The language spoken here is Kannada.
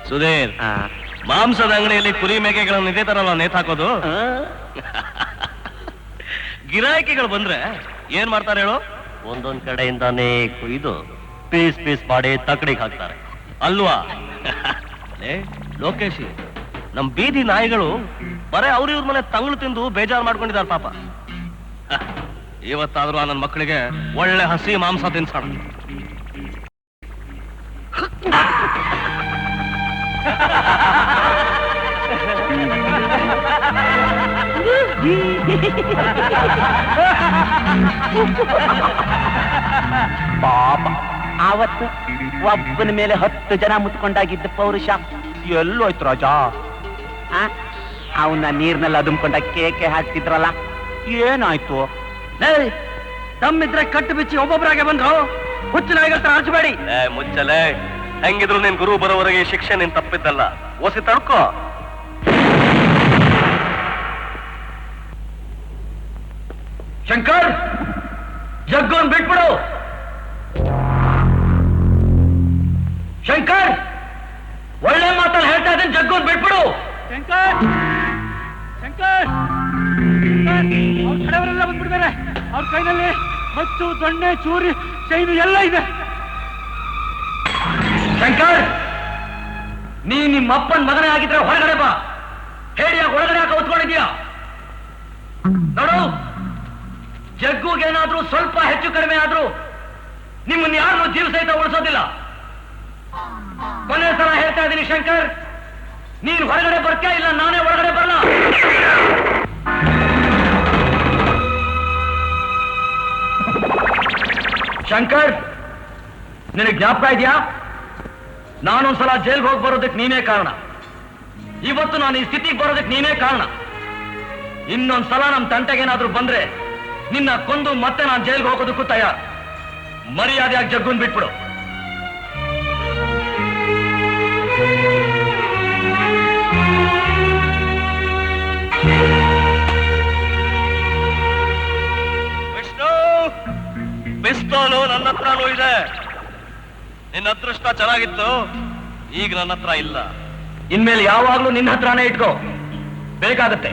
ಸುಧೀರ್, ಮಾಂಸದ ಅಂಗಡಿಯಲ್ಲಿ ಕುರಿ ಮೇಕೆಗಳನ್ನು ಇದೇ ತರ ನೇತಾಕೋದು. ಗಿರಾಕಿಗಳು ಬಂದ್ರೆ ಏನ್ ಮಾಡ್ತಾರೆ ಹೇಳು? ಒಂದೊಂದ್ ಕಡೆಯಿಂದಾನೇ ಕುಯ್ದು ಪೀಸ್ ಪೀಸ್ ಮಾಡಿ ತಕ್ಕಡಿಗೆ ಹಾಕ್ತಾರೆ ಅಲ್ವಾ? ಲೋಕೇಶಿ, ನಮ್ ಬೀದಿ ನಾಯಿಗಳು ಬರೇ ಇವ್ರ ಮನೆ ತಂಗಳು ತಿಂದು ಬೇಜಾರು ಮಾಡ್ಕೊಂಡಿದ್ದಾರೆ ಪಾಪ. ಇವತ್ತಾದ್ರೂ ನನ್ನ ಮಕ್ಕಳಿಗೆ ಒಳ್ಳೆ ಹಸಿ ಮಾಂಸ ತಿನ್ಸೋಣ. ಪಾಪ ಆವತ್ತು ಒಬ್ಬನ ಮೇಲೆ 10 ಜನ ಮುತ್ಕೊಂಡಾಗಿದ್ದ ಪೌರುಷ ಎಲ್ಲೋಯ್ತು ರಾಜ? ಅವನ್ನ ನೀರ್ನಲ್ಲಿ ಅದುಮ್ಕೊಂಡಾಗ ಕೇಕೆ ಹಾಕ್ತಿದ್ರಲ್ಲ, ಏನಾಯ್ತು? ತಮ್ಮಿದ್ರೆ ಕಟ್ಟು ಬಿಚ್ಚಿ ಒಬ್ಬೊಬ್ಬರಾಗೆ ಬಂದ್ರು. ಹುಚ್ಚಿನ ಹಚ್ಚಬೇಡಿ. ಮುಚ್ಚಲೆ, ಹೆಂಗಿದ್ರು ನಿನ್ ಗುರು ಬರೋವರೆಗೆ ಶಿಕ್ಷೆ ನೀನ್ ತಪ್ಪಿದ್ದಲ್ಲ. ಓಸಿ ತಡ್ಕೋ. ಶಂಕರ್, ಜಗ್ಗೋನ್ ಬಿಟ್ಬಿಡು. ಶಂಕರ್, ಒಳ್ಳೆ ಮಾತಲ್ಲಿ ಹೇಳ್ತಾ ಇದ್ದೀನಿ, ಜಗ್ಗೋನ್ ಬಿಟ್ಬಿಡು. ಶಂಕರ್, ಶಂಕರ್, ಅವ್ರ ಕಡೆಯವರೆಲ್ಲ ಬಂದ್ಬಿಡ್ತಾರೆ. ಅವ್ರ ಕೈನಲ್ಲಿ ಮತ್ತು ದೊಣ್ಣೆ, ಚೂರಿ, ಚೈನು ಎಲ್ಲ ಇದೆ. ಶಂಕರ್, ನೀ ನಿಮ್ಮ ಅಪ್ಪನ ಮಗನೇ ಆಗಿದ್ರೆ ಹೊರಗಡೆ ಬಾ. ಹೇಳಿಯಾಗ ಒಳಗಡೆ ಯಾಕೆ ಹೊತ್ಕೊಂಡಿದ್ಯಾ? ನೋಡು, ಜಗ್ಗುಗೇನಾದ್ರೂ ಸ್ವಲ್ಪ ಹೆಚ್ಚು ಕಡಿಮೆ ಆದ್ರೂ ನಿಮ್ಮನ್ನ ಯಾರನ್ನೂ ಜೀವ ಸಹಿತ ಉಳಿಸೋದಿಲ್ಲ. ಕೊನೆ ಸಲ ಹೇಳ್ತಾ ಇದ್ದೀನಿ ಶಂಕರ್, ನೀನು ಹೊರಗಡೆ ಬರ್ತೀಯಾ ಇಲ್ಲ ನಾನೇ ಒಳಗಡೆ ಬರಲ್ಲ. ಶಂಕರ್, ನಿನಗೆ ಜ್ಞಾಪಕ ಇದೆಯಾ? ನಾನೊಂದ್ಸಲ ಜೈಲ್ಗೆ ಹೋಗಿ ಬರೋದಕ್ಕೆ ನೀನೇ ಕಾರಣ. ಇವತ್ತು ನಾನು ಈ ಸ್ಥಿತಿಗೆ ಬರೋದಕ್ಕೆ ನೀನೇ ಕಾರಣ. ಇನ್ನೊಂದ್ಸಲ ನಮ್ಮ ತಂಟೆಗೇನಾದ್ರೂ ಬಂದ್ರೆ ನಿನ್ನ ಕೊಂದು ಮತ್ತೆ ನಾನು ಜೈಲ್ಗೆ ಹೋಗೋದಕ್ಕೂ ತಯಾರು. ಮರ್ಯಾದೆಯಾಗಿ ಜಗ್ಗುನ್ ಬಿಟ್ಬಿಡು. ವಿಷ್ಣು, ಪಿಸ್ತೂಲು ನನ್ನ ಹತ್ರನೂ ಇದೆ. ನಿನ್ನ ಅದೃಷ್ಟ ಚೆನ್ನಾಗಿತ್ತು, ಈಗ ನನ್ನ ಹತ್ರ ಇಲ್ಲ. ಇನ್ಮೇಲೆ ಯಾವಾಗ್ಲೂ ನಿನ್ನ ಹತ್ರನೇ ಇಟ್ಕೋ, ಬೇಕಾಗತ್ತೆ.